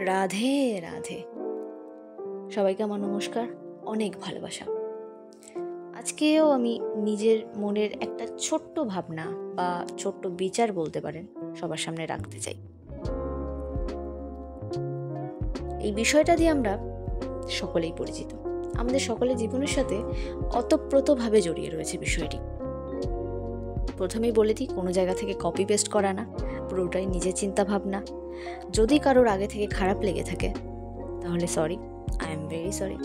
রাধে রাধে। সবাইকে আমার নমস্কার, অনেক ভালোবাসা। আজকেও আমি নিজের মনের একটা ছোট্ট ভাবনা বা ছোট্ট বিচার বলতে পারেন সবার সামনে রাখতে চাই। এই বিষয়টা দিয়ে আমরা সকলেই পরিচিত। আমাদের সকলের জীবনের সাথে ওতপ্রোতভাবে জড়িয়ে রয়েছে বিষয়টি। প্রথমেই বলে দিই, কোনো জায়গা থেকে কপি পেস্ট করা না, পুরোটাই নিজের চিন্তা ভাবনা। যদি কারোর আগে থেকে খারাপ লেগে থাকে তাহলে sorry, I am very sorry.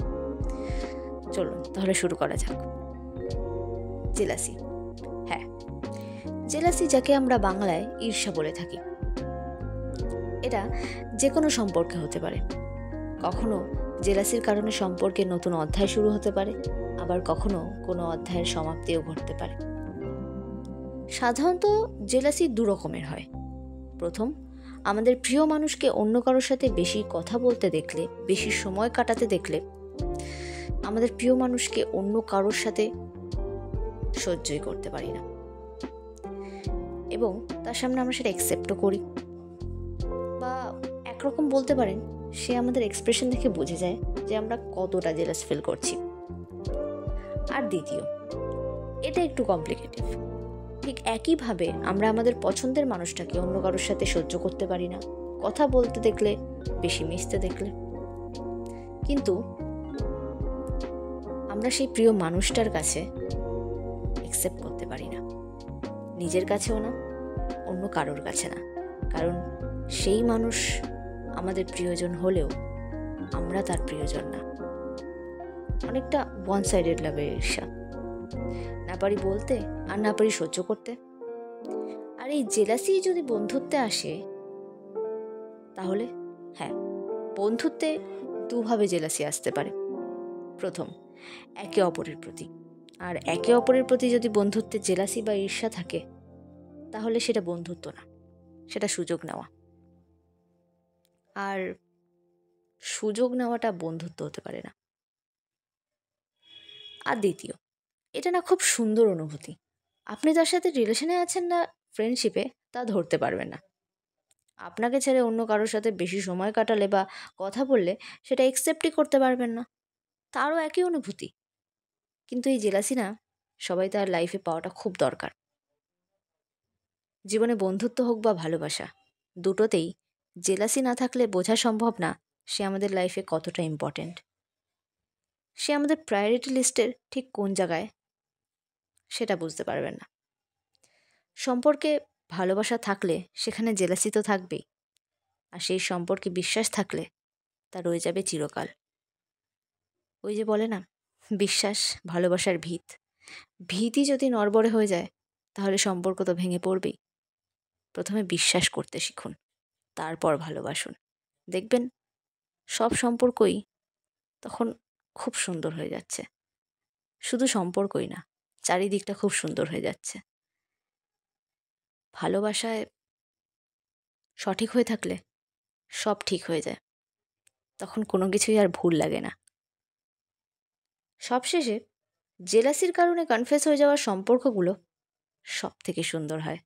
চলুন তাহলে শুরু করা যাক। জেলাসি, হ্যাঁ, জেলাসি যাকে আমরা বাংলায় ঈর্ষা বলে থাকি। এটা যে কোনো সম্পর্কে হতে পারে। কখনো জেলাসির কারণে সম্পর্কে নতুন অধ্যায় শুরু হতে পারে, আবার কখনো কোনো অধ্যায়ের সমাপ্তিও ঘটতে পারে। সাধারণত জেলাসি দু রকমের হয়। প্রথম, আমাদের প্রিয় মানুষকে অন্য কারোর সাথে বেশি কথা বলতে দেখলে, বেশি সময় কাটাতে দেখলে আমাদের প্রিয় মানুষকে অন্য কারোর সাথে সহ্যই করতে পারি না, এবং তার সামনে আমরা সেটা অ্যাকসেপ্টও করি, বা একরকম বলতে পারেন সে আমাদের এক্সপ্রেশন দেখে বুঝে যায় যে আমরা কতটা জেলাস ফিল করছি। আর দ্বিতীয়, এটা একটু কমপ্লিকেটেড। ঠিক একইভাবে আমরা আমাদের পছন্দের মানুষটাকে অন্য কারোর সাথে সহ্য করতে পারি না, কথা বলতে দেখলে, বেশি মিশতে দেখলে। কিন্তু আমরা সেই প্রিয় মানুষটার কাছে অ্যাকসেপ্ট করতে পারি না, নিজের কাছেও না, অন্য কারোর কাছে না। কারণ সেই মানুষ আমাদের প্রিয়জন হলেও আমরা তার প্রিয়জন না। অনেকটা ওয়ান সাইডেড লাভের ঈর্ষা, না পারি বলতে আর না পারি সহ্য করতে। আর এই জেলাসি যদি বন্ধুত্বে আসে, তাহলে হ্যাঁ, বন্ধুত্বে দুভাবে জেলাসি আসতে পারে। প্রথম, একে অপরের প্রতি। আর একে অপরের প্রতি যদি বন্ধুত্বে জেলাসি বা ঈর্ষা থাকে, তাহলে সেটা বন্ধুত্ব না, সেটা সুযোগ নেওয়া। আর সুযোগ নেওয়াটা বন্ধুত্ব হতে পারে না। আর দ্বিতীয়, এটা না খুব সুন্দর অনুভূতি। আপনি তার সাথে রিলেশনে আছেন না ফ্রেন্ডশিপে, তা ধরতে পারবেন না। আপনাকে ছেড়ে অন্য কারোর সাথে বেশি সময় কাটালে বা কথা বললে সেটা অ্যাকসেপ্টই করতে পারবেন না। তারও একই অনুভূতি। কিন্তু এই জেলাসি না সবাই তার লাইফে পাওয়াটা খুব দরকার। জীবনে বন্ধুত্ব হোক বা ভালোবাসা, দুটোতেই জেলাসি না থাকলে বোঝা সম্ভব না সে আমাদের লাইফে কতটা ইম্পর্ট্যান্ট। সে আমাদের প্রায়োরিটি লিস্টের ঠিক কোন জায়গায়, সেটা বুঝতে পারবেন না। সম্পর্কে ভালোবাসা থাকলে সেখানে জেলাসি তো থাকবেই, আর সেই সম্পর্কে বিশ্বাস থাকলে তা রয়ে যাবে চিরকাল। ওই যে বলে না, বিশ্বাস ভালোবাসার ভিত। ভিতই যদি নড়বড়ে হয়ে যায় তাহলে সম্পর্ক তো ভেঙে পড়বেই। প্রথমে বিশ্বাস করতে শিখুন, তারপর ভালোবাসুন। দেখবেন সব সম্পর্কই তখন খুব সুন্দর হয়ে যাচ্ছে। শুধু সম্পর্কই না, চারিদিকটা খুব সুন্দর হয়ে যাচ্ছে। ভালোবাসায় সঠিক হয়ে থাকলে সব ঠিক হয়ে যায়, তখন কোনো কিছুই আর ভুল লাগে না। সবশেষে, জেলাসির কারণে কনফেস হয়ে যাওয়া সম্পর্কগুলো সব থেকে সুন্দর হয়।